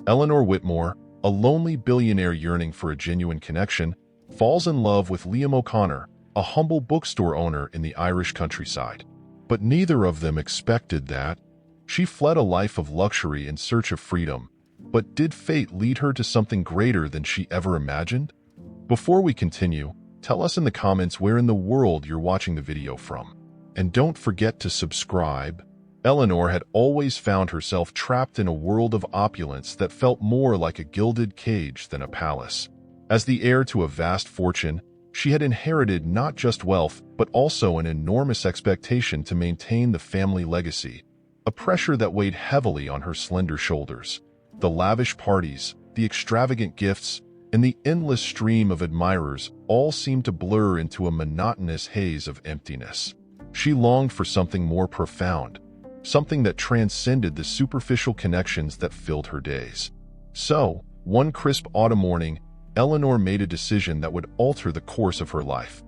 Eleanor Whitmore, a lonely billionaire yearning for a genuine connection, falls in love with Liam O'Connor, a humble bookstore owner in the Irish countryside. But neither of them expected that. She fled a life of luxury in search of freedom, but did fate lead her to something greater than she ever imagined? Before we continue, tell us in the comments where in the world you're watching the video from. And don't forget to subscribe. Eleanor had always found herself trapped in a world of opulence that felt more like a gilded cage than a palace. As the heir to a vast fortune, she had inherited not just wealth, but also an enormous expectation to maintain the family legacy, a pressure that weighed heavily on her slender shoulders. The lavish parties, the extravagant gifts, and the endless stream of admirers all seemed to blur into a monotonous haze of emptiness. She longed for something more profound, something that transcended the superficial connections that filled her days. So, one crisp autumn morning, Eleanor made a decision that would alter the course of her life.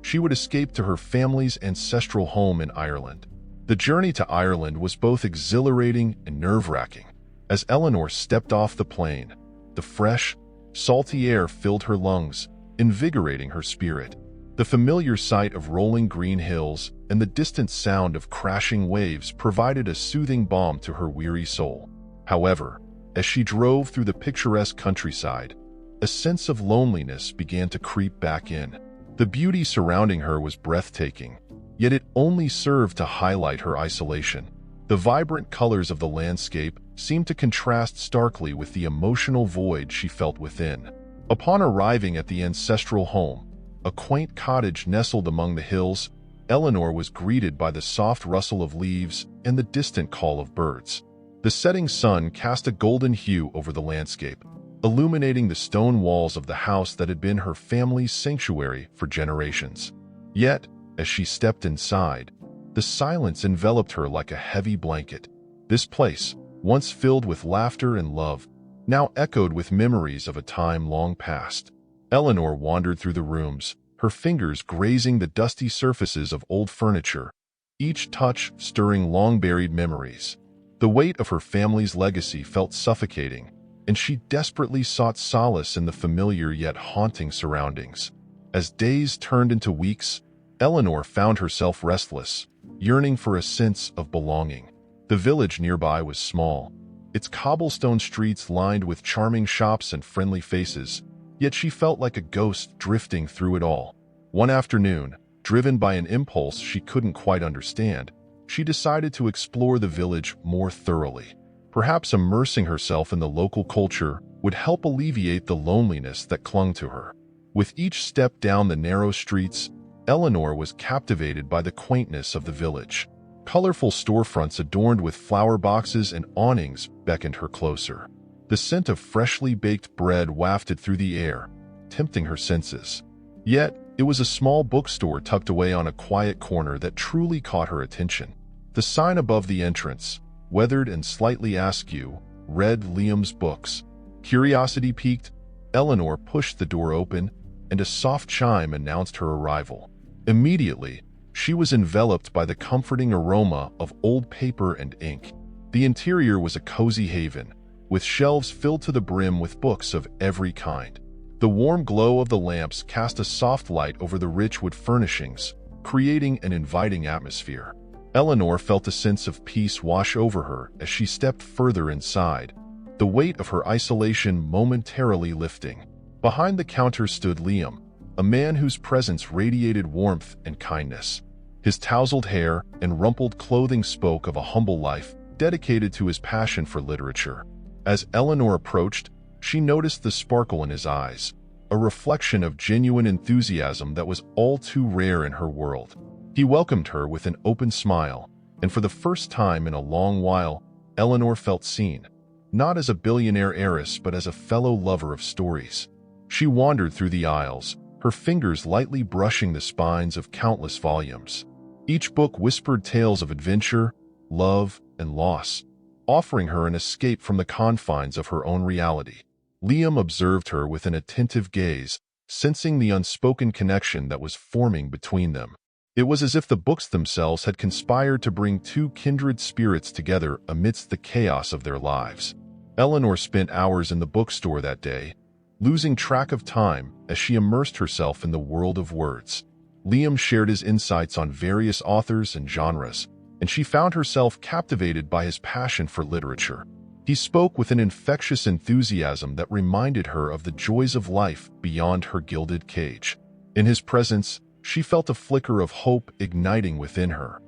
She would escape to her family's ancestral home in Ireland. The journey to Ireland was both exhilarating and nerve-wracking. As Eleanor stepped off the plane, the fresh, salty air filled her lungs, invigorating her spirit. The familiar sight of rolling green hills and the distant sound of crashing waves provided a soothing balm to her weary soul. However, as she drove through the picturesque countryside, a sense of loneliness began to creep back in. The beauty surrounding her was breathtaking, yet it only served to highlight her isolation. The vibrant colors of the landscape seemed to contrast starkly with the emotional void she felt within. Upon arriving at the ancestral home, a quaint cottage nestled among the hills, Eleanor was greeted by the soft rustle of leaves and the distant call of birds. The setting sun cast a golden hue over the landscape, illuminating the stone walls of the house that had been her family's sanctuary for generations. Yet, as she stepped inside, the silence enveloped her like a heavy blanket. This place, once filled with laughter and love, now echoed with memories of a time long past. Eleanor wandered through the rooms, her fingers grazing the dusty surfaces of old furniture, each touch stirring long-buried memories. The weight of her family's legacy felt suffocating, and she desperately sought solace in the familiar yet haunting surroundings. As days turned into weeks, Eleanor found herself restless, yearning for a sense of belonging. The village nearby was small, its cobblestone streets lined with charming shops and friendly faces, yet she felt like a ghost drifting through it all. One afternoon, driven by an impulse she couldn't quite understand, she decided to explore the village more thoroughly. Perhaps immersing herself in the local culture would help alleviate the loneliness that clung to her. With each step down the narrow streets, Eleanor was captivated by the quaintness of the village. Colorful storefronts adorned with flower boxes and awnings beckoned her closer. The scent of freshly baked bread wafted through the air, tempting her senses. Yet, it was a small bookstore tucked away on a quiet corner that truly caught her attention. The sign above the entrance, weathered and slightly askew, read Liam's Books. Curiosity piqued, Eleanor pushed the door open, and a soft chime announced her arrival. Immediately, she was enveloped by the comforting aroma of old paper and ink. The interior was a cozy haven, with shelves filled to the brim with books of every kind. The warm glow of the lamps cast a soft light over the rich wood furnishings, creating an inviting atmosphere. Eleanor felt a sense of peace wash over her as she stepped further inside, the weight of her isolation momentarily lifting. Behind the counter stood Liam, a man whose presence radiated warmth and kindness. His tousled hair and rumpled clothing spoke of a humble life dedicated to his passion for literature. As Eleanor approached, she noticed the sparkle in his eyes, a reflection of genuine enthusiasm that was all too rare in her world. He welcomed her with an open smile, and for the first time in a long while, Eleanor felt seen, not as a billionaire heiress but as a fellow lover of stories. She wandered through the aisles, her fingers lightly brushing the spines of countless volumes. Each book whispered tales of adventure, love, and loss, offering her an escape from the confines of her own reality. Liam observed her with an attentive gaze, sensing the unspoken connection that was forming between them. It was as if the books themselves had conspired to bring two kindred spirits together amidst the chaos of their lives. Eleanor spent hours in the bookstore that day, losing track of time as she immersed herself in the world of words. Liam shared his insights on various authors and genres, and she found herself captivated by his passion for literature. He spoke with an infectious enthusiasm that reminded her of the joys of life beyond her gilded cage. In his presence, she felt a flicker of hope igniting within her,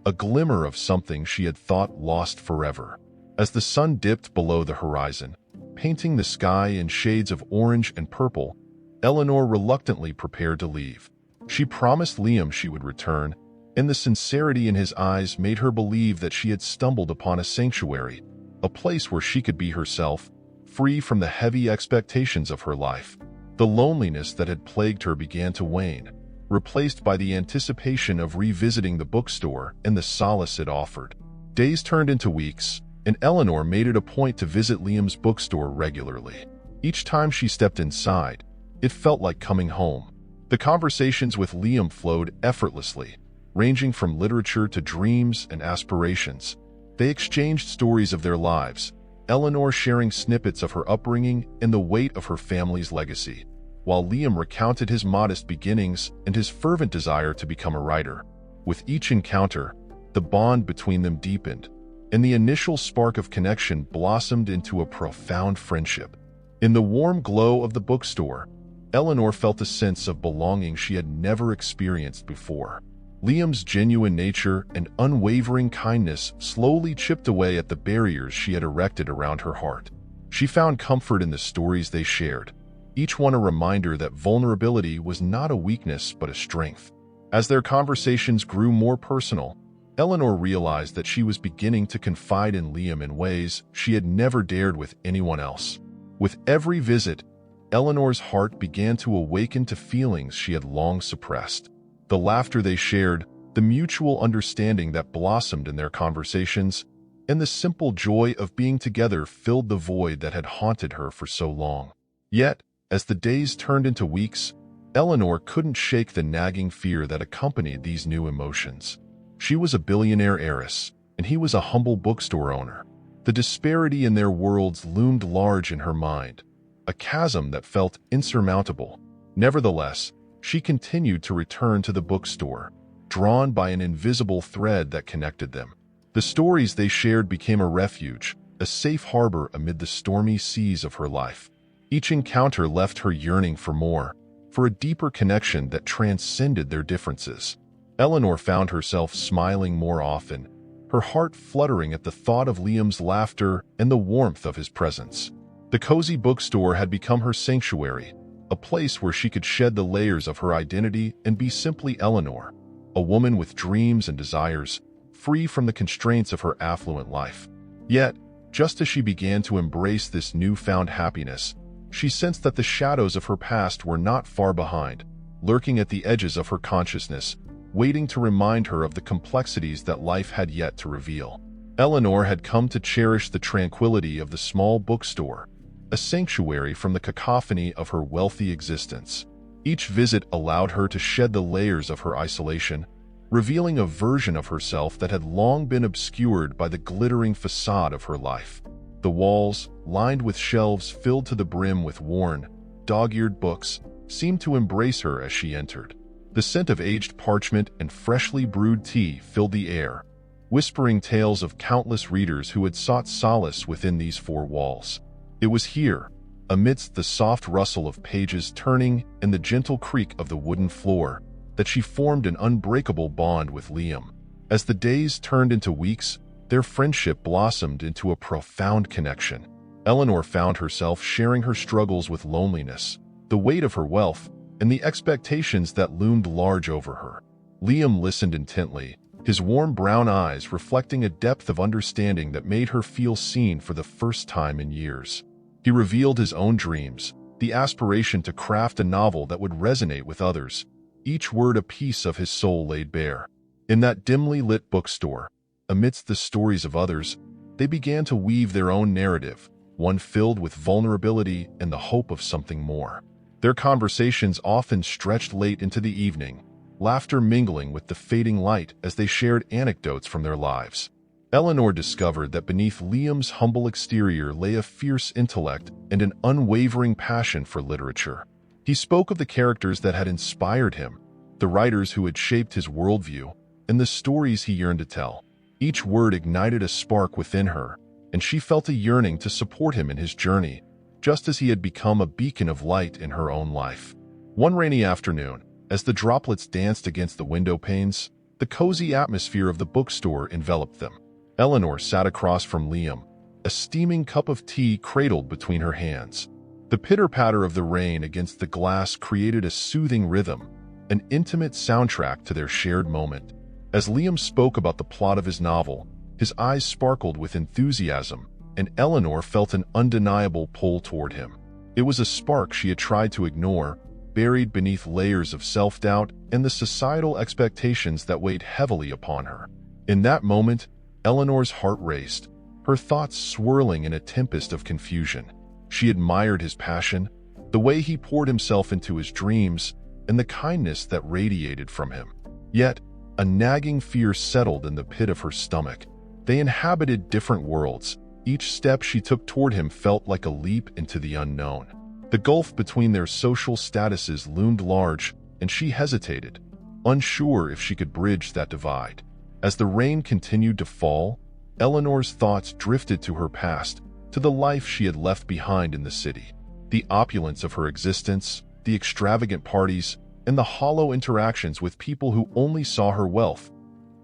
a glimmer of something she had thought lost forever. As the sun dipped below the horizon, painting the sky in shades of orange and purple, Eleanor reluctantly prepared to leave. She promised Liam she would return, and the sincerity in his eyes made her believe that she had stumbled upon a sanctuary, a place where she could be herself, free from the heavy expectations of her life. The loneliness that had plagued her began to wane, replaced by the anticipation of revisiting the bookstore and the solace it offered. Days turned into weeks, and Eleanor made it a point to visit Liam's bookstore regularly. Each time she stepped inside, it felt like coming home. The conversations with Liam flowed effortlessly, ranging from literature to dreams and aspirations. They exchanged stories of their lives, Eleanor sharing snippets of her upbringing and the weight of her family's legacy, while Liam recounted his modest beginnings and his fervent desire to become a writer. With each encounter, the bond between them deepened, and the initial spark of connection blossomed into a profound friendship. In the warm glow of the bookstore, Eleanor felt a sense of belonging she had never experienced before. Liam's genuine nature and unwavering kindness slowly chipped away at the barriers she had erected around her heart. She found comfort in the stories they shared, each one a reminder that vulnerability was not a weakness but a strength. As their conversations grew more personal, Eleanor realized that she was beginning to confide in Liam in ways she had never dared with anyone else. With every visit, Eleanor's heart began to awaken to feelings she had long suppressed. The laughter they shared, the mutual understanding that blossomed in their conversations, and the simple joy of being together filled the void that had haunted her for so long. Yet, as the days turned into weeks, Eleanor couldn't shake the nagging fear that accompanied these new emotions. She was a billionaire heiress, and he was a humble bookstore owner. The disparity in their worlds loomed large in her mind, a chasm that felt insurmountable. Nevertheless, she continued to return to the bookstore, drawn by an invisible thread that connected them. The stories they shared became a refuge, a safe harbor amid the stormy seas of her life. Each encounter left her yearning for more, for a deeper connection that transcended their differences. Eleanor found herself smiling more often, her heart fluttering at the thought of Liam's laughter and the warmth of his presence. The cozy bookstore had become her sanctuary, a place where she could shed the layers of her identity and be simply Eleanor, a woman with dreams and desires, free from the constraints of her affluent life. Yet, just as she began to embrace this newfound happiness, she sensed that the shadows of her past were not far behind, lurking at the edges of her consciousness, waiting to remind her of the complexities that life had yet to reveal. Eleanor had come to cherish the tranquility of the small bookstore, a sanctuary from the cacophony of her wealthy existence. Each visit allowed her to shed the layers of her isolation, revealing a version of herself that had long been obscured by the glittering facade of her life. The walls, lined with shelves filled to the brim with worn, dog-eared books, seemed to embrace her as she entered. The scent of aged parchment and freshly brewed tea filled the air, whispering tales of countless readers who had sought solace within these four walls. It was here, amidst the soft rustle of pages turning and the gentle creak of the wooden floor, that she formed an unbreakable bond with Liam. As the days turned into weeks, their friendship blossomed into a profound connection. Eleanor found herself sharing her struggles with loneliness, the weight of her wealth, and the expectations that loomed large over her. Liam listened intently, his warm brown eyes reflecting a depth of understanding that made her feel seen for the first time in years. He revealed his own dreams, the aspiration to craft a novel that would resonate with others, each word a piece of his soul laid bare. In that dimly lit bookstore, amidst the stories of others, they began to weave their own narrative, one filled with vulnerability and the hope of something more. Their conversations often stretched late into the evening, laughter mingling with the fading light as they shared anecdotes from their lives. Eleanor discovered that beneath Liam's humble exterior lay a fierce intellect and an unwavering passion for literature. He spoke of the characters that had inspired him, the writers who had shaped his worldview, and the stories he yearned to tell. Each word ignited a spark within her, and she felt a yearning to support him in his journey, just as he had become a beacon of light in her own life. One rainy afternoon, as the droplets danced against the window panes, the cozy atmosphere of the bookstore enveloped them. Eleanor sat across from Liam, a steaming cup of tea cradled between her hands. The pitter-patter of the rain against the glass created a soothing rhythm, an intimate soundtrack to their shared moment. As Liam spoke about the plot of his novel, his eyes sparkled with enthusiasm, and Eleanor felt an undeniable pull toward him. It was a spark she had tried to ignore, buried beneath layers of self-doubt and the societal expectations that weighed heavily upon her. In that moment, Eleanor's heart raced, her thoughts swirling in a tempest of confusion. She admired his passion, the way he poured himself into his dreams, and the kindness that radiated from him. Yet, a nagging fear settled in the pit of her stomach. They inhabited different worlds. Each step she took toward him felt like a leap into the unknown. The gulf between their social statuses loomed large, and she hesitated, unsure if she could bridge that divide. As the rain continued to fall, Eleanor's thoughts drifted to her past, to the life she had left behind in the city. The opulence of her existence, the extravagant parties, and the hollow interactions with people who only saw her wealth.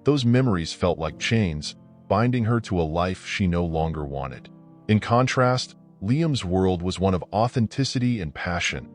Those memories felt like chains, binding her to a life she no longer wanted. In contrast, Liam's world was one of authenticity and passion,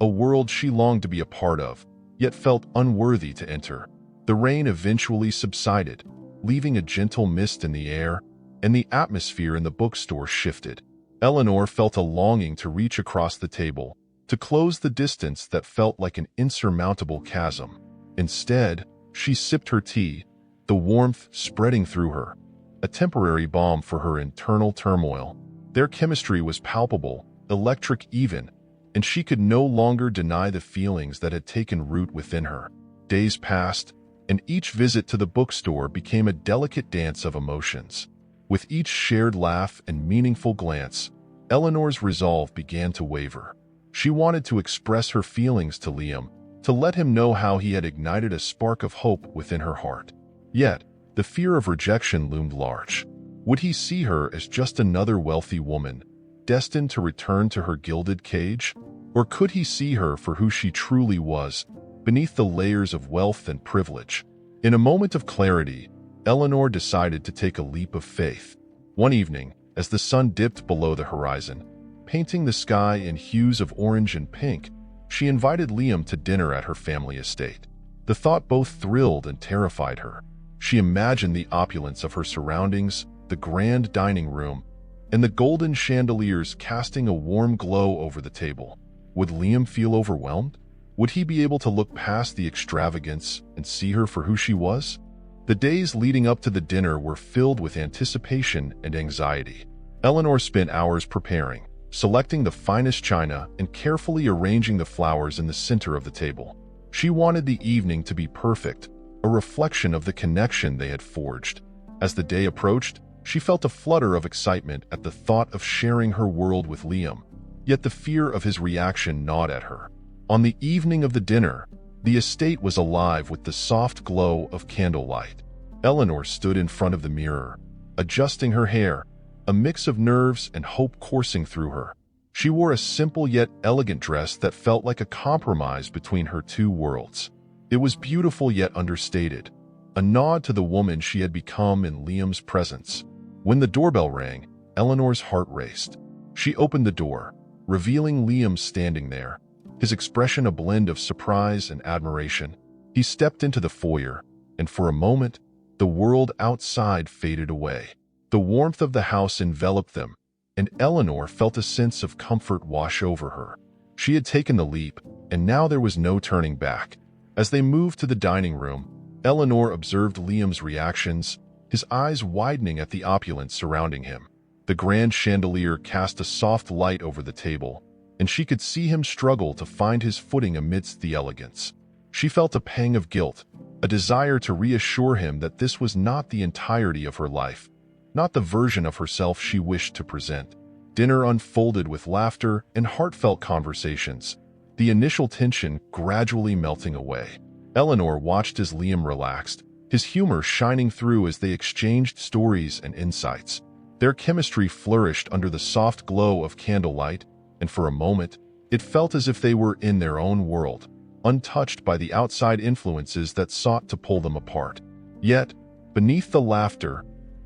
a world she longed to be a part of, yet felt unworthy to enter. The rain eventually subsided, leaving a gentle mist in the air, and the atmosphere in the bookstore shifted. Eleanor felt a longing to reach across the table, to close the distance that felt like an insurmountable chasm. Instead, she sipped her tea, the warmth spreading through her, a temporary balm for her internal turmoil. Their chemistry was palpable, electric even, and she could no longer deny the feelings that had taken root within her. Days passed, and each visit to the bookstore became a delicate dance of emotions. With each shared laugh and meaningful glance, Eleanor's resolve began to waver. She wanted to express her feelings to Liam, to let him know how he had ignited a spark of hope within her heart. Yet, the fear of rejection loomed large. Would he see her as just another wealthy woman, destined to return to her gilded cage? Or could he see her for who she truly was, beneath the layers of wealth and privilege? In a moment of clarity, Eleanor decided to take a leap of faith. One evening, as the sun dipped below the horizon, painting the sky in hues of orange and pink, she invited Liam to dinner at her family estate. The thought both thrilled and terrified her. She imagined the opulence of her surroundings, the grand dining room, and the golden chandeliers casting a warm glow over the table. Would Liam feel overwhelmed? Would he be able to look past the extravagance and see her for who she was? The days leading up to the dinner were filled with anticipation and anxiety. Eleanor spent hours preparing, selecting the finest china and carefully arranging the flowers in the center of the table. She wanted the evening to be perfect, a reflection of the connection they had forged. As the day approached, she felt a flutter of excitement at the thought of sharing her world with Liam, yet the fear of his reaction gnawed at her. On the evening of the dinner, the estate was alive with the soft glow of candlelight. Eleanor stood in front of the mirror, adjusting her hair, a mix of nerves and hope coursing through her. She wore a simple yet elegant dress that felt like a compromise between her two worlds. It was beautiful yet understated, a nod to the woman she had become in Liam's presence. When the doorbell rang, Eleanor's heart raced. She opened the door, revealing Liam standing there, his expression a blend of surprise and admiration. He stepped into the foyer, and for a moment, the world outside faded away. The warmth of the house enveloped them, and Eleanor felt a sense of comfort wash over her. She had taken the leap, and now there was no turning back. As they moved to the dining room, Eleanor observed Liam's reactions, his eyes widening at the opulence surrounding him. The grand chandelier cast a soft light over the table, and she could see him struggle to find his footing amidst the elegance. She felt a pang of guilt, a desire to reassure him that this was not the entirety of her life, not the version of herself she wished to present. Dinner unfolded with laughter and heartfelt conversations, the initial tension gradually melting away. Eleanor watched as Liam relaxed, his humor shining through as they exchanged stories and insights. Their chemistry flourished under the soft glow of candlelight, and for a moment, it felt as if they were in their own world, untouched by the outside influences that sought to pull them apart. Yet, beneath the laughter,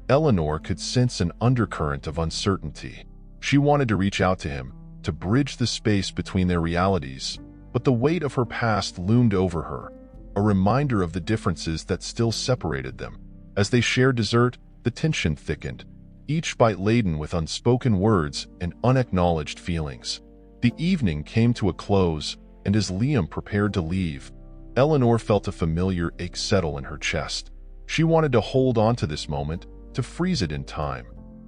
Eleanor could sense an undercurrent of uncertainty. She wanted to reach out to him, to bridge the space between their realities, but the weight of her past loomed over her, a reminder of the differences that still separated them. As they shared dessert, the tension thickened, each bite laden with unspoken words and unacknowledged feelings. The evening came to a close, and as Liam prepared to leave, Eleanor felt a familiar ache settle in her chest. She wanted to hold on to this moment, to freeze it in time.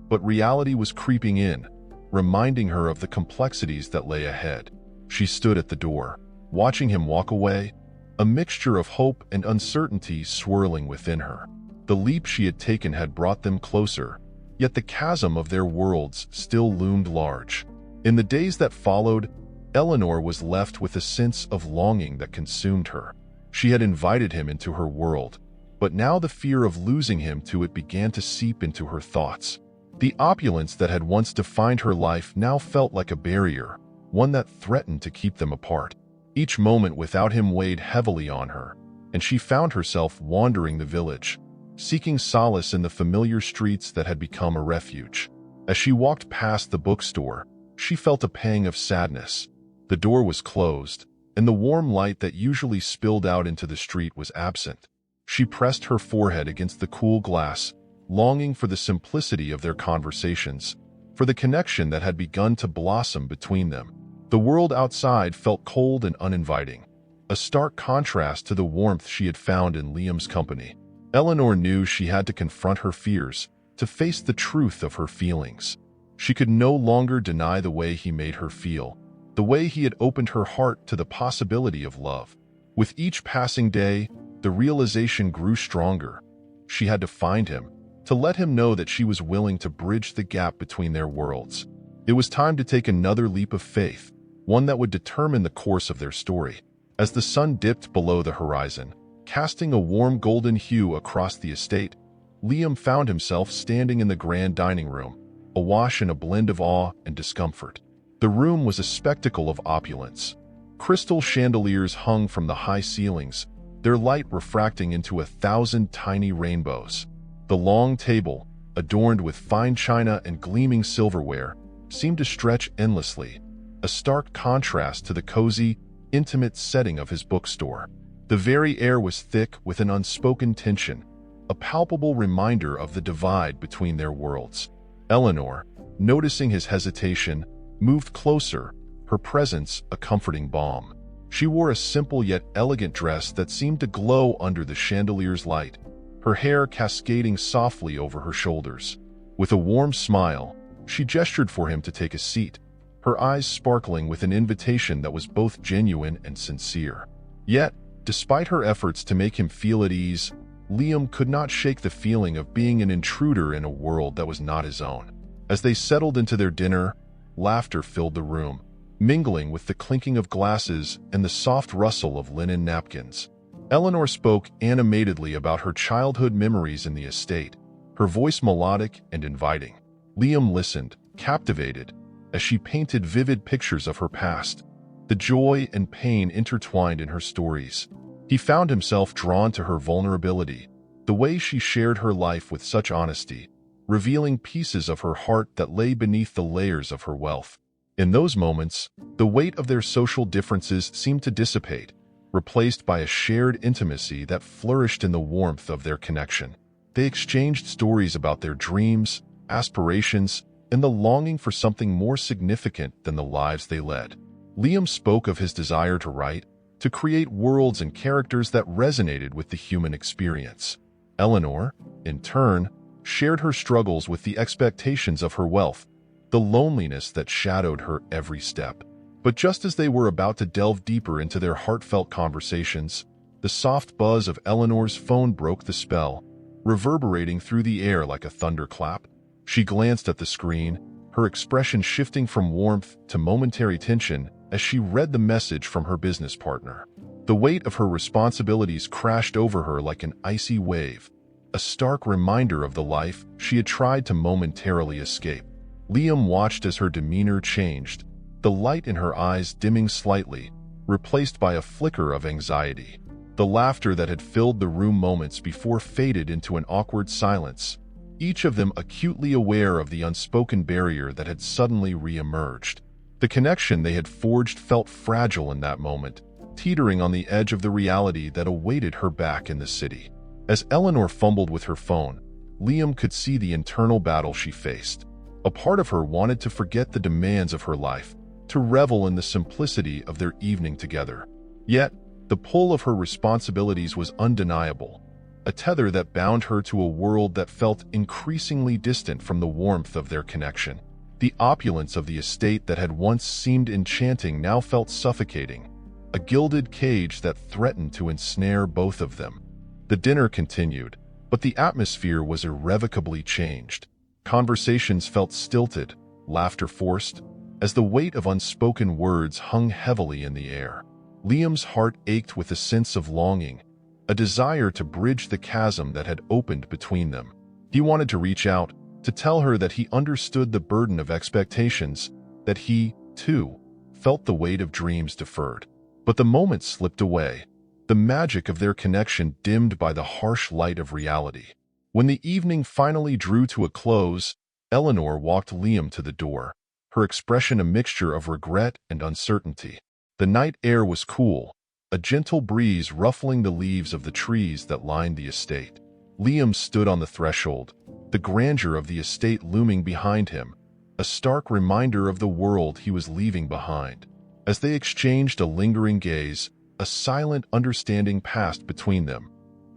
But reality was creeping in, reminding her of the complexities that lay ahead. She stood at the door, watching him walk away, a mixture of hope and uncertainty swirling within her. The leap she had taken had brought them closer, yet the chasm of their worlds still loomed large. In the days that followed, Eleanor was left with a sense of longing that consumed her. She had invited him into her world, but now the fear of losing him to it began to seep into her thoughts. The opulence that had once defined her life now felt like a barrier, one that threatened to keep them apart. Each moment without him weighed heavily on her, and she found herself wandering the village, seeking solace in the familiar streets that had become a refuge. As she walked past the bookstore, she felt a pang of sadness. The door was closed, and the warm light that usually spilled out into the street was absent. She pressed her forehead against the cool glass, longing for the simplicity of their conversations, for the connection that had begun to blossom between them. The world outside felt cold and uninviting, a stark contrast to the warmth she had found in Liam's company. Eleanor knew she had to confront her fears, to face the truth of her feelings. She could no longer deny the way he made her feel, the way he had opened her heart to the possibility of love. With each passing day, the realization grew stronger. She had to find him, to let him know that she was willing to bridge the gap between their worlds. It was time to take another leap of faith, one that would determine the course of their story. As the sun dipped below the horizon, casting a warm golden hue across the estate, Liam found himself standing in the grand dining room, awash in a blend of awe and discomfort. The room was a spectacle of opulence. Crystal chandeliers hung from the high ceilings, their light refracting into 1,000 tiny rainbows. The long table, adorned with fine china and gleaming silverware, seemed to stretch endlessly, a stark contrast to the cozy, intimate setting of his bookstore. The very air was thick with an unspoken tension, a palpable reminder of the divide between their worlds. Eleanor, noticing his hesitation, moved closer, her presence a comforting balm. She wore a simple yet elegant dress that seemed to glow under the chandelier's light, her hair cascading softly over her shoulders. With a warm smile, she gestured for him to take a seat, her eyes sparkling with an invitation that was both genuine and sincere. Yet, despite her efforts to make him feel at ease, Liam could not shake the feeling of being an intruder in a world that was not his own. As they settled into their dinner, laughter filled the room, mingling with the clinking of glasses and the soft rustle of linen napkins. Eleanor spoke animatedly about her childhood memories in the estate, her voice melodic and inviting. Liam listened, captivated, as she painted vivid pictures of her past, the joy and pain intertwined in her stories. He found himself drawn to her vulnerability, the way she shared her life with such honesty, revealing pieces of her heart that lay beneath the layers of her wealth. In those moments, the weight of their social differences seemed to dissipate, replaced by a shared intimacy that flourished in the warmth of their connection. They exchanged stories about their dreams, aspirations, and the longing for something more significant than the lives they led. Liam spoke of his desire to write, to create worlds and characters that resonated with the human experience. Eleanor, in turn, shared her struggles with the expectations of her wealth, the loneliness that shadowed her every step. But just as they were about to delve deeper into their heartfelt conversations, the soft buzz of Eleanor's phone broke the spell, reverberating through the air like a thunderclap. She glanced at the screen, her expression shifting from warmth to momentary tension as she read the message from her business partner. The weight of her responsibilities crashed over her like an icy wave, a stark reminder of the life she had tried to momentarily escape. Liam watched as her demeanor changed, the light in her eyes dimming slightly, replaced by a flicker of anxiety. The laughter that had filled the room moments before faded into an awkward silence, each of them acutely aware of the unspoken barrier that had suddenly re-emerged. The connection they had forged felt fragile in that moment, teetering on the edge of the reality that awaited her back in the city. As Eleanor fumbled with her phone, Liam could see the internal battle she faced. A part of her wanted to forget the demands of her life, to revel in the simplicity of their evening together. Yet, the pull of her responsibilities was undeniable, a tether that bound her to a world that felt increasingly distant from the warmth of their connection. The opulence of the estate that had once seemed enchanting now felt suffocating, a gilded cage that threatened to ensnare both of them. The dinner continued, but the atmosphere was irrevocably changed. Conversations felt stilted, laughter forced, as the weight of unspoken words hung heavily in the air. Liam's heart ached with a sense of longing, a desire to bridge the chasm that had opened between them. He wanted to reach out, to tell her that he understood the burden of expectations, that he, too, felt the weight of dreams deferred. But the moment slipped away, the magic of their connection dimmed by the harsh light of reality. When the evening finally drew to a close, Eleanor walked Liam to the door, her expression a mixture of regret and uncertainty. The night air was cool, a gentle breeze ruffling the leaves of the trees that lined the estate. Liam stood on the threshold, the grandeur of the estate looming behind him, a stark reminder of the world he was leaving behind. As they exchanged a lingering gaze, a silent understanding passed between them,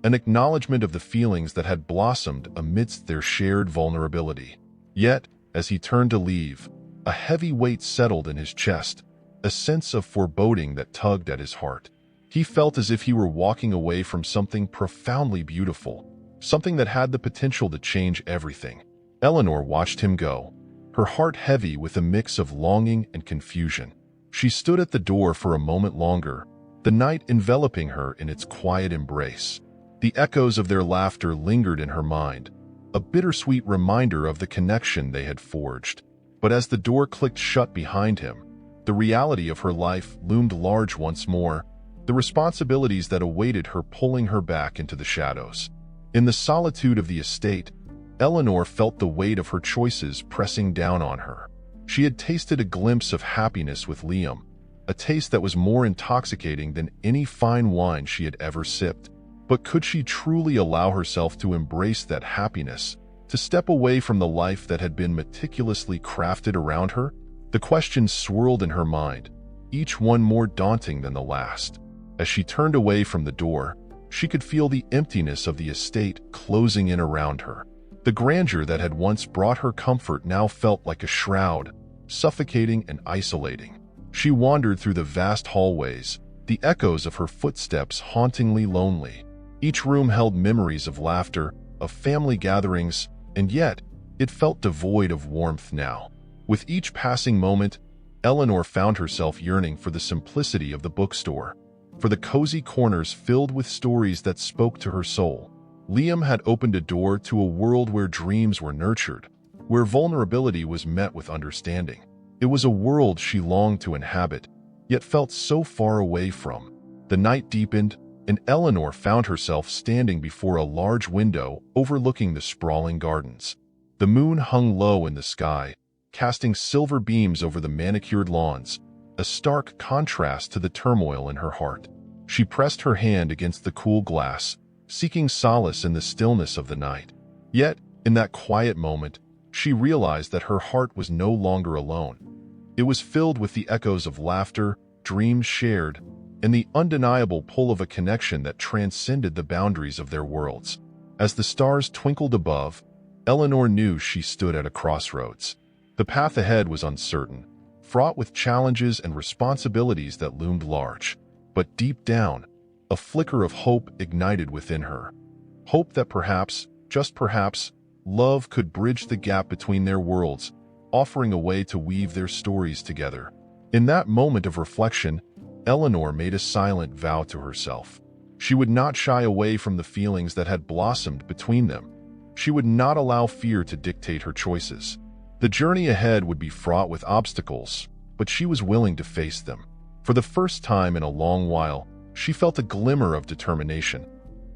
an acknowledgement of the feelings that had blossomed amidst their shared vulnerability. Yet, as he turned to leave, a heavy weight settled in his chest, a sense of foreboding that tugged at his heart. He felt as if he were walking away from something profoundly beautiful, something that had the potential to change everything. Eleanor watched him go, her heart heavy with a mix of longing and confusion. She stood at the door for a moment longer, the night enveloping her in its quiet embrace. The echoes of their laughter lingered in her mind, a bittersweet reminder of the connection they had forged. But as the door clicked shut behind him, the reality of her life loomed large once more, the responsibilities that awaited her pulling her back into the shadows. In the solitude of the estate, Eleanor felt the weight of her choices pressing down on her. She had tasted a glimpse of happiness with Liam, a taste that was more intoxicating than any fine wine she had ever sipped. But could she truly allow herself to embrace that happiness, to step away from the life that had been meticulously crafted around her? The questions swirled in her mind, each one more daunting than the last. As she turned away from the door, she could feel the emptiness of the estate closing in around her. The grandeur that had once brought her comfort now felt like a shroud, suffocating and isolating. She wandered through the vast hallways, the echoes of her footsteps hauntingly lonely. Each room held memories of laughter, of family gatherings, and yet it felt devoid of warmth now. With each passing moment, Eleanor found herself yearning for the simplicity of the bookstore, for the cozy corners filled with stories that spoke to her soul. Liam had opened a door to a world where dreams were nurtured, where vulnerability was met with understanding. It was a world she longed to inhabit, yet felt so far away from. The night deepened, and Eleanor found herself standing before a large window overlooking the sprawling gardens. The moon hung low in the sky, casting silver beams over the manicured lawns, a stark contrast to the turmoil in her heart. She pressed her hand against the cool glass, seeking solace in the stillness of the night. Yet, in that quiet moment, she realized that her heart was no longer alone. It was filled with the echoes of laughter, dreams shared, and the undeniable pull of a connection that transcended the boundaries of their worlds. As the stars twinkled above, Eleanor knew she stood at a crossroads. The path ahead was uncertain, fraught with challenges and responsibilities that loomed large. But deep down, a flicker of hope ignited within her. Hope that perhaps, just perhaps, love could bridge the gap between their worlds, offering a way to weave their stories together. In that moment of reflection, Eleanor made a silent vow to herself. She would not shy away from the feelings that had blossomed between them. She would not allow fear to dictate her choices. The journey ahead would be fraught with obstacles, but she was willing to face them. For the first time in a long while, she felt a glimmer of determination,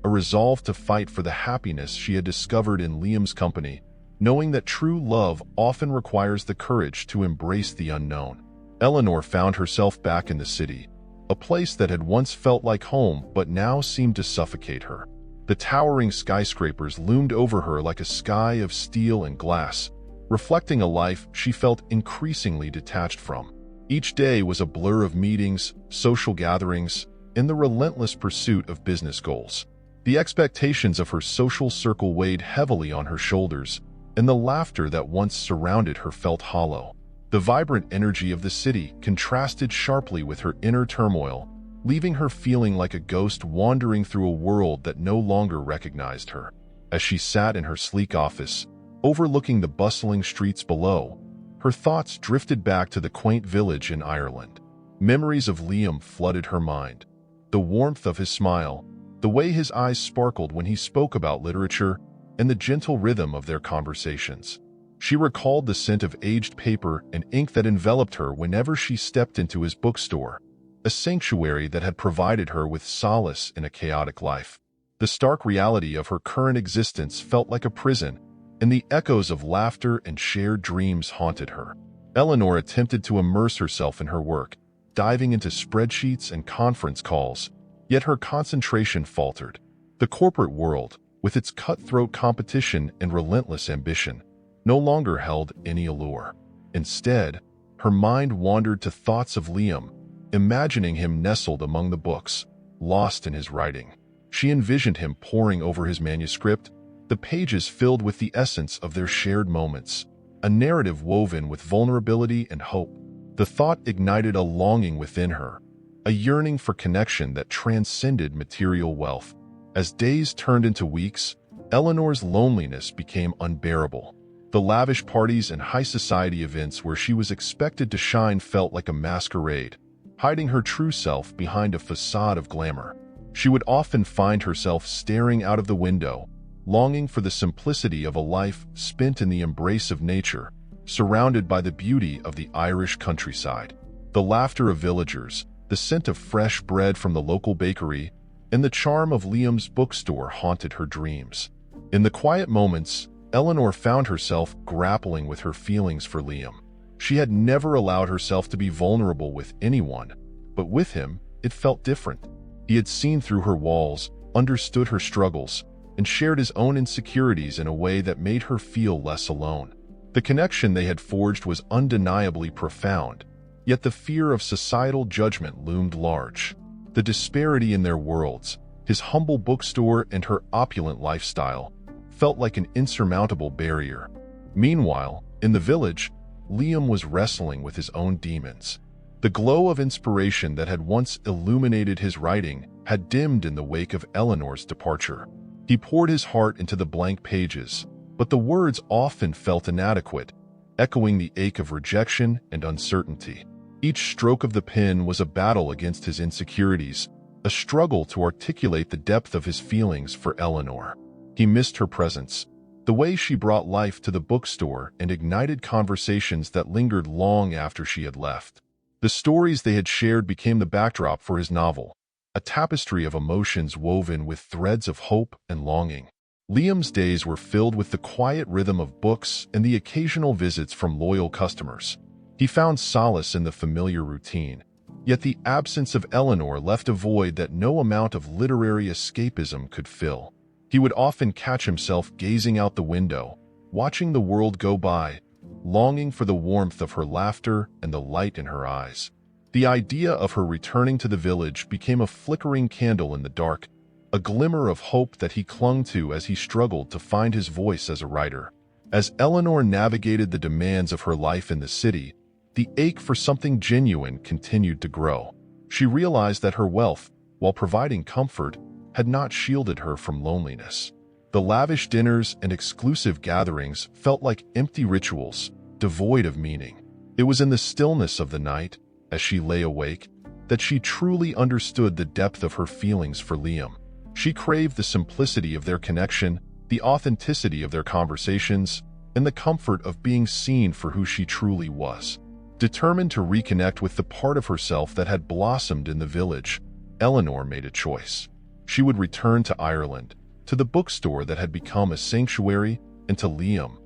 a resolve to fight for the happiness she had discovered in Liam's company, knowing that true love often requires the courage to embrace the unknown. Eleanor found herself back in the city, a place that had once felt like home but now seemed to suffocate her. The towering skyscrapers loomed over her like a sky of steel and glass, reflecting a life she felt increasingly detached from. Each day was a blur of meetings, social gatherings, and the relentless pursuit of business goals. The expectations of her social circle weighed heavily on her shoulders, and the laughter that once surrounded her felt hollow. The vibrant energy of the city contrasted sharply with her inner turmoil, leaving her feeling like a ghost wandering through a world that no longer recognized her. As she sat in her sleek office, overlooking the bustling streets below, her thoughts drifted back to the quaint village in Ireland. Memories of Liam flooded her mind. The warmth of his smile, the way his eyes sparkled when he spoke about literature, and the gentle rhythm of their conversations. She recalled the scent of aged paper and ink that enveloped her whenever she stepped into his bookstore, a sanctuary that had provided her with solace in a chaotic life. The stark reality of her current existence felt like a prison, and the echoes of laughter and shared dreams haunted her. Eleanor attempted to immerse herself in her work, diving into spreadsheets and conference calls, yet her concentration faltered. The corporate world, with its cutthroat competition and relentless ambition, no longer held any allure. Instead, her mind wandered to thoughts of Liam, imagining him nestled among the books, lost in his writing. She envisioned him poring over his manuscript, the pages filled with the essence of their shared moments, a narrative woven with vulnerability and hope. The thought ignited a longing within her, a yearning for connection that transcended material wealth. As days turned into weeks, Eleanor's loneliness became unbearable. The lavish parties and high society events where she was expected to shine felt like a masquerade, hiding her true self behind a facade of glamour. She would often find herself staring out of the window, longing for the simplicity of a life spent in the embrace of nature, surrounded by the beauty of the Irish countryside. The laughter of villagers, the scent of fresh bread from the local bakery, and the charm of Liam's bookstore haunted her dreams. In the quiet moments, Eleanor found herself grappling with her feelings for Liam. She had never allowed herself to be vulnerable with anyone, but with him, it felt different. He had seen through her walls, understood her struggles, and shared his own insecurities in a way that made her feel less alone. The connection they had forged was undeniably profound, yet the fear of societal judgment loomed large. The disparity in their worlds, his humble bookstore and her opulent lifestyle, felt like an insurmountable barrier. Meanwhile, in the village, Liam was wrestling with his own demons. The glow of inspiration that had once illuminated his writing had dimmed in the wake of Eleanor's departure. He poured his heart into the blank pages, but the words often felt inadequate, echoing the ache of rejection and uncertainty. Each stroke of the pen was a battle against his insecurities, a struggle to articulate the depth of his feelings for Eleanor. He missed her presence, the way she brought life to the bookstore and ignited conversations that lingered long after she had left. The stories they had shared became the backdrop for his novel, a tapestry of emotions woven with threads of hope and longing. Liam's days were filled with the quiet rhythm of books and the occasional visits from loyal customers. He found solace in the familiar routine, yet the absence of Eleanor left a void that no amount of literary escapism could fill. He would often catch himself gazing out the window, watching the world go by, longing for the warmth of her laughter and the light in her eyes. The idea of her returning to the village became a flickering candle in the dark, a glimmer of hope that he clung to as he struggled to find his voice as a writer. As Eleanor navigated the demands of her life in the city, the ache for something genuine continued to grow. She realized that her wealth, while providing comfort, had not shielded her from loneliness. The lavish dinners and exclusive gatherings felt like empty rituals, devoid of meaning. It was in the stillness of the night, as she lay awake, that she truly understood the depth of her feelings for Liam. She craved the simplicity of their connection, the authenticity of their conversations, and the comfort of being seen for who she truly was. Determined to reconnect with the part of herself that had blossomed in the village, Eleanor made a choice. She would return to Ireland, to the bookstore that had become a sanctuary, and to Liam,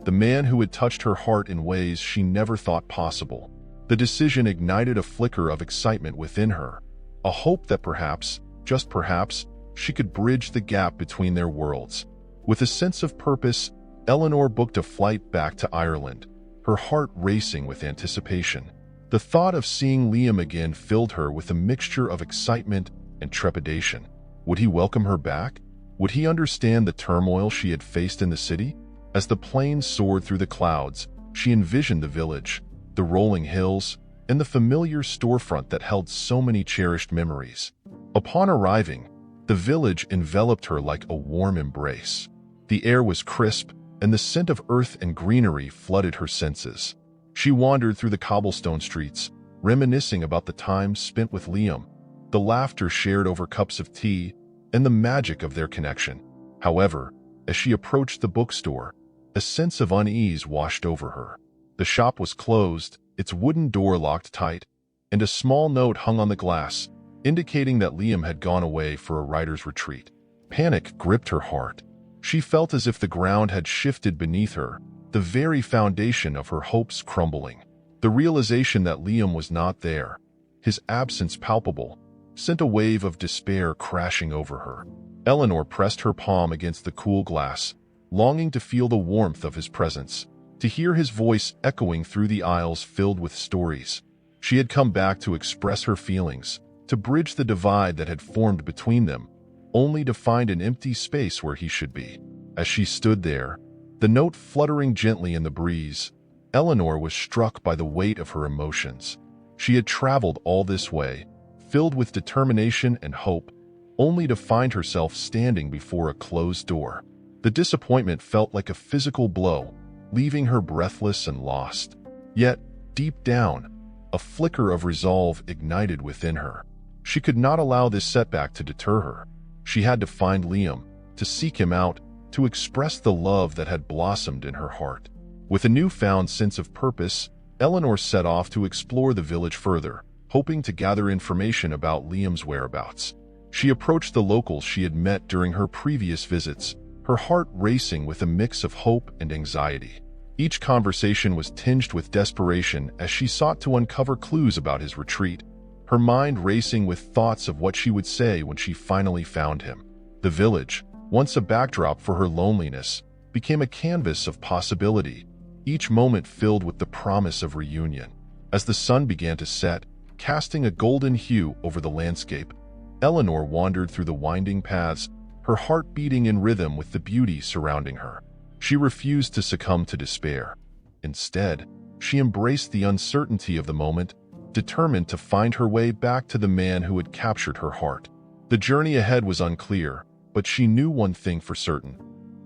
the man who had touched her heart in ways she never thought possible. The decision ignited a flicker of excitement within her, a hope that perhaps, just perhaps, she could bridge the gap between their worlds. With a sense of purpose, Eleanor booked a flight back to Ireland, her heart racing with anticipation. The thought of seeing Liam again filled her with a mixture of excitement and trepidation. Would he welcome her back? Would he understand the turmoil she had faced in the city? As the plane soared through the clouds, she envisioned the village, the rolling hills, and the familiar storefront that held so many cherished memories. Upon arriving, the village enveloped her like a warm embrace. The air was crisp, and the scent of earth and greenery flooded her senses. She wandered through the cobblestone streets, reminiscing about the time spent with Liam, the laughter shared over cups of tea, and the magic of their connection. However, as she approached the bookstore, a sense of unease washed over her. The shop was closed, its wooden door locked tight, and a small note hung on the glass, indicating that Liam had gone away for a writer's retreat. Panic gripped her heart. She felt as if the ground had shifted beneath her, the very foundation of her hopes crumbling. The realization that Liam was not there, his absence palpable, sent a wave of despair crashing over her. Eleanor pressed her palm against the cool glass, longing to feel the warmth of his presence, to hear his voice echoing through the aisles filled with stories. She had come back to express her feelings, to bridge the divide that had formed between them, only to find an empty space where he should be. As she stood there, the note fluttering gently in the breeze, Eleanor was struck by the weight of her emotions. She had traveled all this way, filled with determination and hope, only to find herself standing before a closed door. The disappointment felt like a physical blow, leaving her breathless and lost. Yet, deep down, a flicker of resolve ignited within her. She could not allow this setback to deter her. She had to find Liam, to seek him out, to express the love that had blossomed in her heart. With a newfound sense of purpose, Eleanor set off to explore the village further, hoping to gather information about Liam's whereabouts. She approached the locals she had met during her previous visits, her heart racing with a mix of hope and anxiety. Each conversation was tinged with desperation as she sought to uncover clues about his retreat, her mind racing with thoughts of what she would say when she finally found him. The village, once a backdrop for her loneliness, became a canvas of possibility, each moment filled with the promise of reunion. As the sun began to set, casting a golden hue over the landscape, Eleanor wandered through the winding paths, her heart beating in rhythm with the beauty surrounding her. She refused to succumb to despair. Instead, she embraced the uncertainty of the moment, determined to find her way back to the man who had captured her heart. The journey ahead was unclear, but she knew one thing for certain.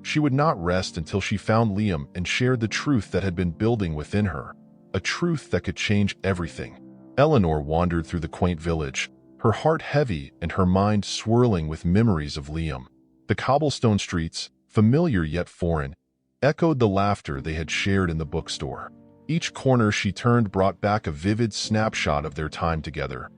She would not rest until she found Liam and shared the truth that had been building within her, a truth that could change everything. Eleanor wandered through the quaint village, her heart heavy and her mind swirling with memories of Liam. The cobblestone streets, familiar yet foreign, echoed the laughter they had shared in the bookstore. Each corner she turned brought back a vivid snapshot of their time together.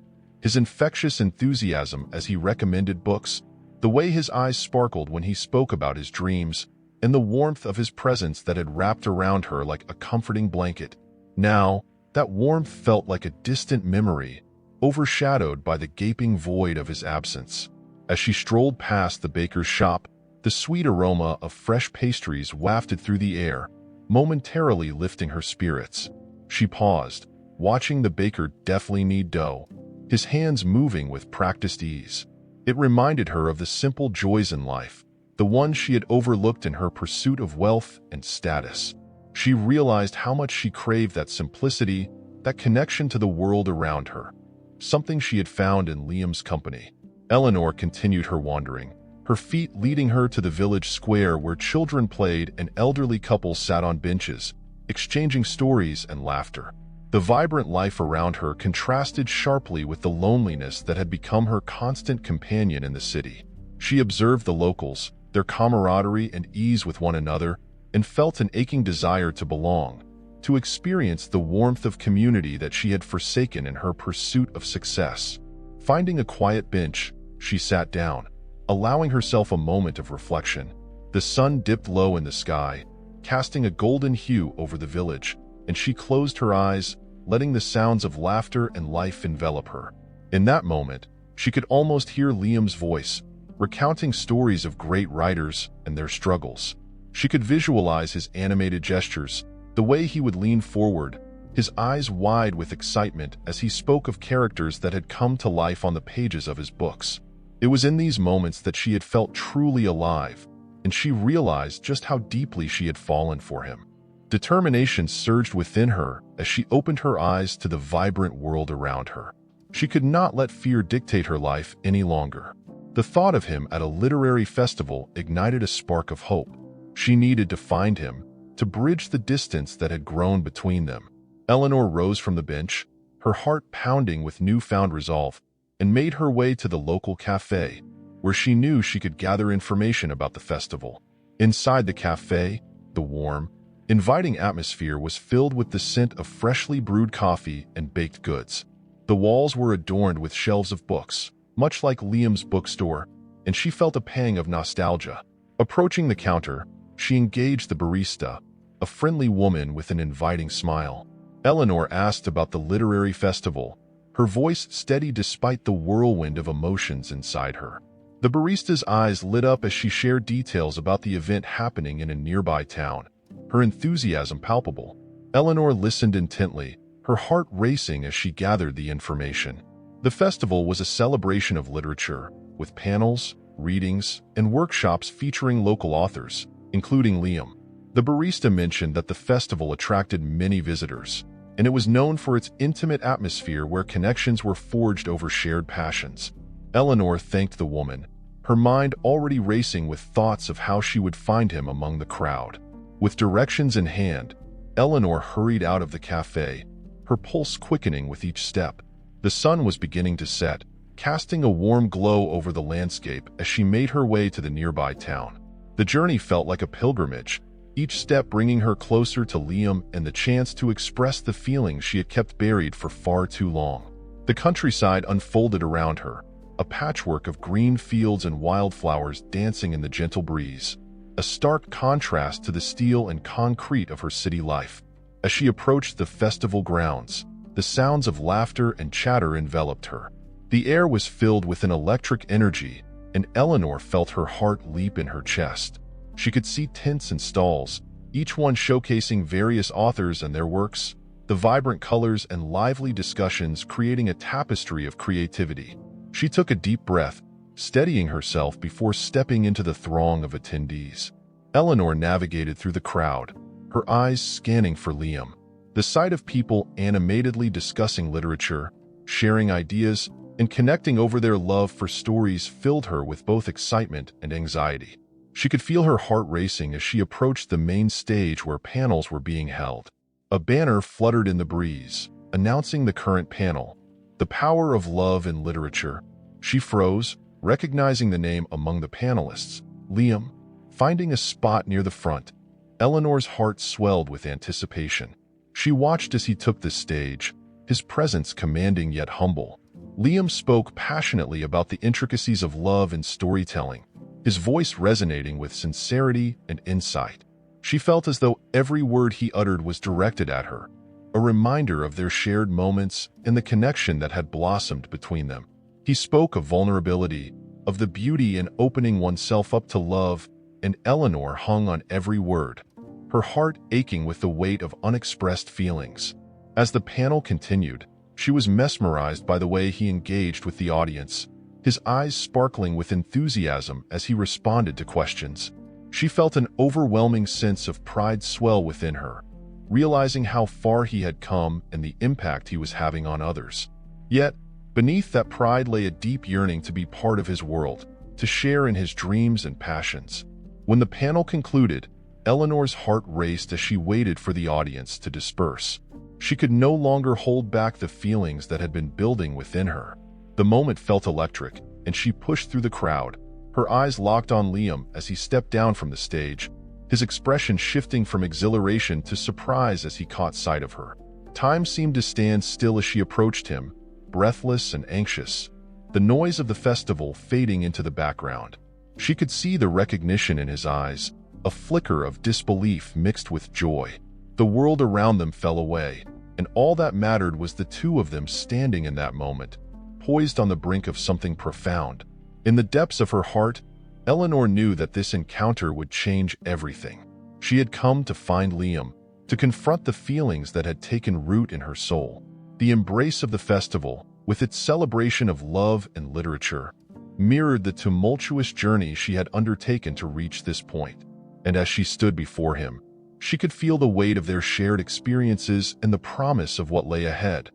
His infectious enthusiasm as he recommended books, the way his eyes sparkled when he spoke about his dreams, and the warmth of his presence that had wrapped around her like a comforting blanket. Now, that warmth felt like a distant memory, overshadowed by the gaping void of his absence. As she strolled past the baker's shop, the sweet aroma of fresh pastries wafted through the air, momentarily lifting her spirits. She paused, watching the baker deftly knead dough, his hands moving with practiced ease. It reminded her of the simple joys in life, the ones she had overlooked in her pursuit of wealth and status. She realized how much she craved that simplicity, that connection to the world around her, something she had found in Liam's company. Eleanor continued her wandering, her feet leading her to the village square where children played and elderly couples sat on benches, exchanging stories and laughter. The vibrant life around her contrasted sharply with the loneliness that had become her constant companion in the city. She observed the locals, their camaraderie and ease with one another, and felt an aching desire to belong, to experience the warmth of community that she had forsaken in her pursuit of success. Finding a quiet bench, she sat down, allowing herself a moment of reflection. The sun dipped low in the sky, casting a golden hue over the village, and she closed her eyes, letting the sounds of laughter and life envelop her. In that moment, she could almost hear Liam's voice, recounting stories of great writers and their struggles. She could visualize his animated gestures, the way he would lean forward, his eyes wide with excitement as he spoke of characters that had come to life on the pages of his books. It was in these moments that she had felt truly alive, and she realized just how deeply she had fallen for him. Determination surged within her as she opened her eyes to the vibrant world around her. She could not let fear dictate her life any longer. The thought of him at a literary festival ignited a spark of hope. She needed to find him, to bridge the distance that had grown between them. Eleanor rose from the bench, her heart pounding with newfound resolve, and made her way to the local cafe, where she knew she could gather information about the festival. Inside the cafe, the warm, inviting atmosphere was filled with the scent of freshly brewed coffee and baked goods. The walls were adorned with shelves of books, much like Liam's bookstore, and she felt a pang of nostalgia. Approaching the counter, she engaged the barista, a friendly woman with an inviting smile. Eleanor asked about the literary festival, her voice steady despite the whirlwind of emotions inside her. The barista's eyes lit up as she shared details about the event happening in a nearby town, her enthusiasm palpable. Eleanor listened intently, her heart racing as she gathered the information. The festival was a celebration of literature, with panels, readings, and workshops featuring local authors, including Liam. The barista mentioned that the festival attracted many visitors, and it was known for its intimate atmosphere where connections were forged over shared passions. Eleanor thanked the woman, her mind already racing with thoughts of how she would find him among the crowd. With directions in hand, Eleanor hurried out of the cafe, her pulse quickening with each step. The sun was beginning to set, casting a warm glow over the landscape as she made her way to the nearby town. The journey felt like a pilgrimage, each step bringing her closer to Liam and the chance to express the feelings she had kept buried for far too long. The countryside unfolded around her, a patchwork of green fields and wildflowers dancing in the gentle breeze, a stark contrast to the steel and concrete of her city life. As she approached the festival grounds, the sounds of laughter and chatter enveloped her. The air was filled with an electric energy, and Eleanor felt her heart leap in her chest. She could see tents and stalls, each one showcasing various authors and their works, the vibrant colors and lively discussions creating a tapestry of creativity. She took a deep breath, steadying herself before stepping into the throng of attendees. Eleanor navigated through the crowd, her eyes scanning for Liam. The sight of people animatedly discussing literature, sharing ideas, and connecting over their love for stories filled her with both excitement and anxiety. She could feel her heart racing as she approached the main stage where panels were being held. A banner fluttered in the breeze, announcing the current panel, The Power of Love in Literature. She froze, recognizing the name among the panelists, Liam. Finding a spot near the front, Eleanor's heart swelled with anticipation. She watched as he took the stage, his presence commanding yet humble. Liam spoke passionately about the intricacies of love and storytelling, his voice resonating with sincerity and insight. She felt as though every word he uttered was directed at her, a reminder of their shared moments and the connection that had blossomed between them. He spoke of vulnerability, of the beauty in opening oneself up to love, and Eleanor hung on every word, her heart aching with the weight of unexpressed feelings. As the panel continued, she was mesmerized by the way he engaged with the audience, his eyes sparkling with enthusiasm as he responded to questions. She felt an overwhelming sense of pride swell within her, realizing how far he had come and the impact he was having on others. Yet, beneath that pride lay a deep yearning to be part of his world, to share in his dreams and passions. When the panel concluded, Eleanor's heart raced as she waited for the audience to disperse. She could no longer hold back the feelings that had been building within her. The moment felt electric, and she pushed through the crowd, her eyes locked on Liam as he stepped down from the stage, his expression shifting from exhilaration to surprise as he caught sight of her. Time seemed to stand still as she approached him, breathless and anxious, the noise of the festival fading into the background. She could see the recognition in his eyes, a flicker of disbelief mixed with joy. The world around them fell away, and all that mattered was the two of them standing in that moment, poised on the brink of something profound. In the depths of her heart, Eleanor knew that this encounter would change everything. She had come to find Liam, to confront the feelings that had taken root in her soul. The embrace of the festival, with its celebration of love and literature, mirrored the tumultuous journey she had undertaken to reach this point. And as she stood before him, she could feel the weight of their shared experiences and the promise of what lay ahead.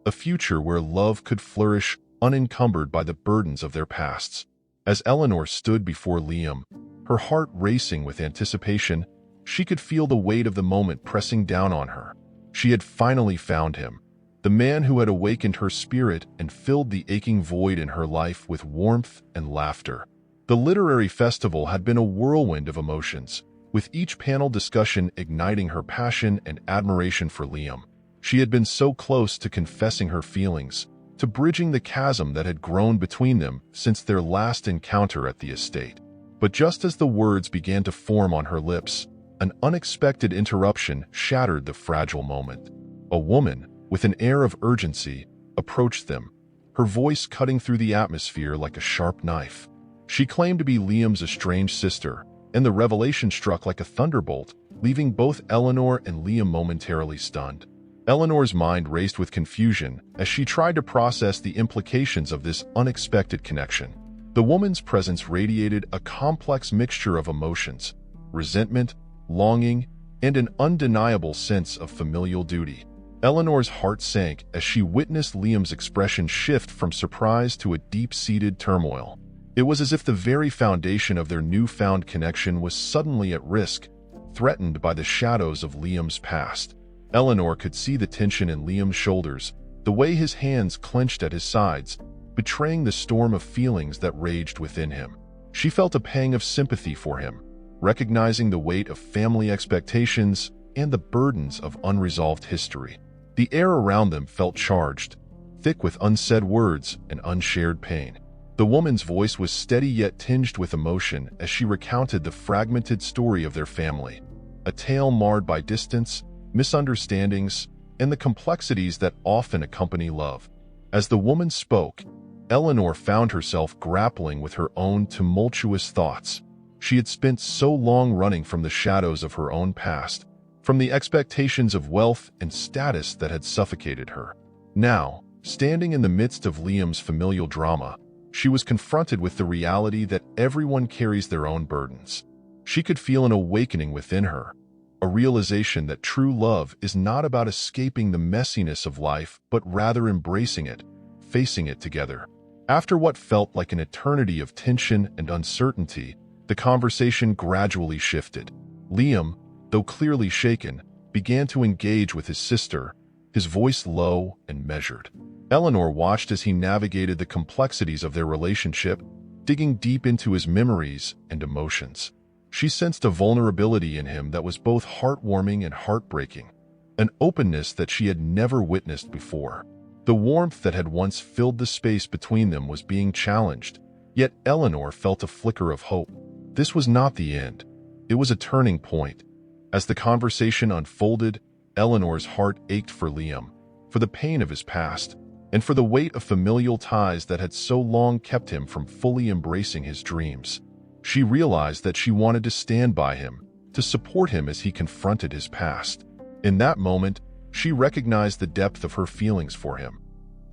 A future where love could flourish unencumbered by the burdens of their pasts. As Eleanor stood before Liam, her heart racing with anticipation, she could feel the weight of the moment pressing down on her. She had finally found him, the man who had awakened her spirit and filled the aching void in her life with warmth and laughter. The literary festival had been a whirlwind of emotions, with each panel discussion igniting her passion and admiration for Liam. She had been so close to confessing her feelings, to bridging the chasm that had grown between them since their last encounter at the estate. But just as the words began to form on her lips, an unexpected interruption shattered the fragile moment. A woman, with an air of urgency, approached them, her voice cutting through the atmosphere like a sharp knife. She claimed to be Liam's estranged sister, and the revelation struck like a thunderbolt, leaving both Eleanor and Liam momentarily stunned. Eleanor's mind raced with confusion as she tried to process the implications of this unexpected connection. The woman's presence radiated a complex mixture of emotions: resentment, longing, and an undeniable sense of familial duty. Eleanor's heart sank as she witnessed Liam's expression shift from surprise to a deep-seated turmoil. It was as if the very foundation of their newfound connection was suddenly at risk, threatened by the shadows of Liam's past. Eleanor could see the tension in Liam's shoulders, the way his hands clenched at his sides, betraying the storm of feelings that raged within him. She felt a pang of sympathy for him, recognizing the weight of family expectations and the burdens of unresolved history. The air around them felt charged, thick with unsaid words and unshared pain. The woman's voice was steady yet tinged with emotion as she recounted the fragmented story of their family, a tale marred by distance, misunderstandings, and the complexities that often accompany love. As the woman spoke, Eleanor found herself grappling with her own tumultuous thoughts. She had spent so long running from the shadows of her own past, from the expectations of wealth and status that had suffocated her. Now, standing in the midst of Liam's familial drama, she was confronted with the reality that everyone carries their own burdens. She could feel an awakening within her, a realization that true love is not about escaping the messiness of life, but rather embracing it, facing it together. After what felt like an eternity of tension and uncertainty, the conversation gradually shifted. Liam, though clearly shaken, began to engage with his sister, his voice low and measured. Eleanor watched as he navigated the complexities of their relationship, digging deep into his memories and emotions. She sensed a vulnerability in him that was both heartwarming and heartbreaking, an openness that she had never witnessed before. The warmth that had once filled the space between them was being challenged, yet Eleanor felt a flicker of hope. This was not the end. It was a turning point. As the conversation unfolded, Eleanor's heart ached for Liam, for the pain of his past, and for the weight of familial ties that had so long kept him from fully embracing his dreams. She realized that she wanted to stand by him, to support him as he confronted his past. In that moment, she recognized the depth of her feelings for him.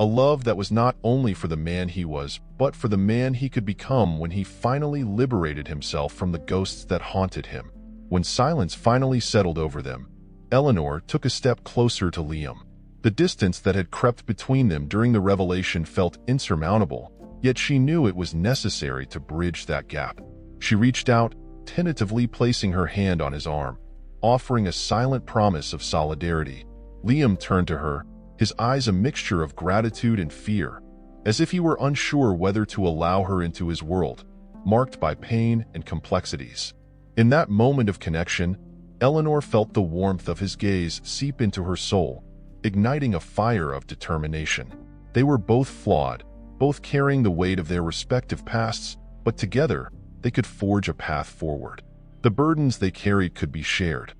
A love that was not only for the man he was, but for the man he could become when he finally liberated himself from the ghosts that haunted him. When silence finally settled over them, Eleanor took a step closer to Liam. The distance that had crept between them during the revelation felt insurmountable, Yet she knew it was necessary to bridge that gap. She reached out, tentatively placing her hand on his arm, offering a silent promise of solidarity. Liam turned to her, his eyes a mixture of gratitude and fear, as if he were unsure whether to allow her into his world, marked by pain and complexities. In that moment of connection, Eleanor felt the warmth of his gaze seep into her soul, igniting a fire of determination. They were both flawed, both carrying the weight of their respective pasts, but together, they could forge a path forward. The burdens they carried could be shared.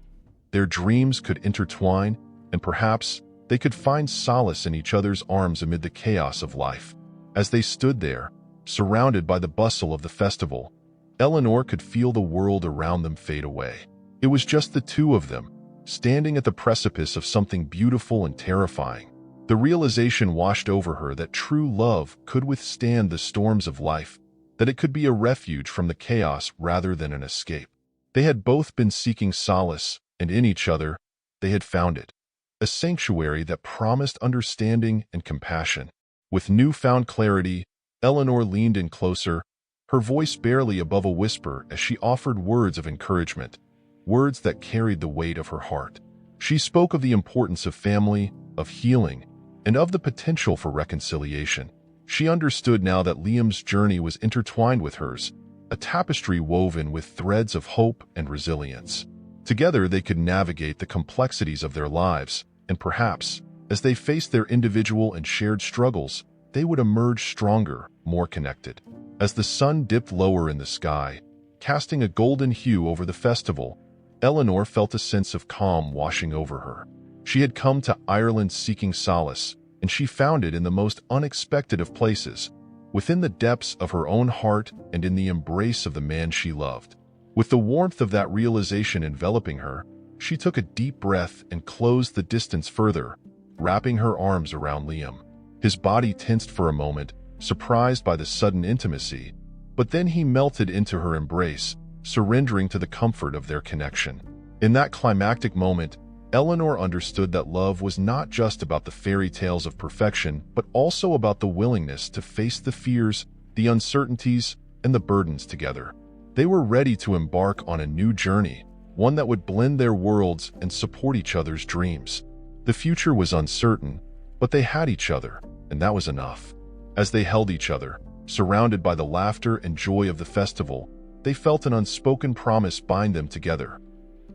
Their dreams could intertwine, and perhaps they could find solace in each other's arms amid the chaos of life. As they stood there, surrounded by the bustle of the festival, Eleanor could feel the world around them fade away. It was just the two of them, standing at the precipice of something beautiful and terrifying. The realization washed over her that true love could withstand the storms of life, that it could be a refuge from the chaos rather than an escape. They had both been seeking solace, and in each other, they had found it. A sanctuary that promised understanding and compassion. With newfound clarity, Eleanor leaned in closer, her voice barely above a whisper as she offered words of encouragement, words that carried the weight of her heart. She spoke of the importance of family, of healing, and of the potential for reconciliation. She understood now that Liam's journey was intertwined with hers, a tapestry woven with threads of hope and resilience. Together they could navigate the complexities of their lives, and perhaps, as they faced their individual and shared struggles, they would emerge stronger, more connected. As the sun dipped lower in the sky, casting a golden hue over the festival, Eleanor felt a sense of calm washing over her. She had come to Ireland seeking solace, and she found it in the most unexpected of places, within the depths of her own heart and in the embrace of the man she loved. With the warmth of that realization enveloping her, she took a deep breath and closed the distance further, wrapping her arms around Liam. His body tensed for a moment, surprised by the sudden intimacy, but then he melted into her embrace, surrendering to the comfort of their connection. In that climactic moment, Eleanor understood that love was not just about the fairy tales of perfection, but also about the willingness to face the fears, the uncertainties, and the burdens together. They were ready to embark on a new journey, one that would blend their worlds and support each other's dreams. The future was uncertain, but they had each other, and that was enough. As they held each other, surrounded by the laughter and joy of the festival, they felt an unspoken promise bind them together.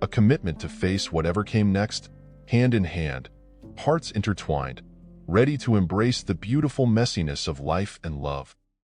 A commitment to face whatever came next, hand in hand, hearts intertwined, ready to embrace the beautiful messiness of life and love.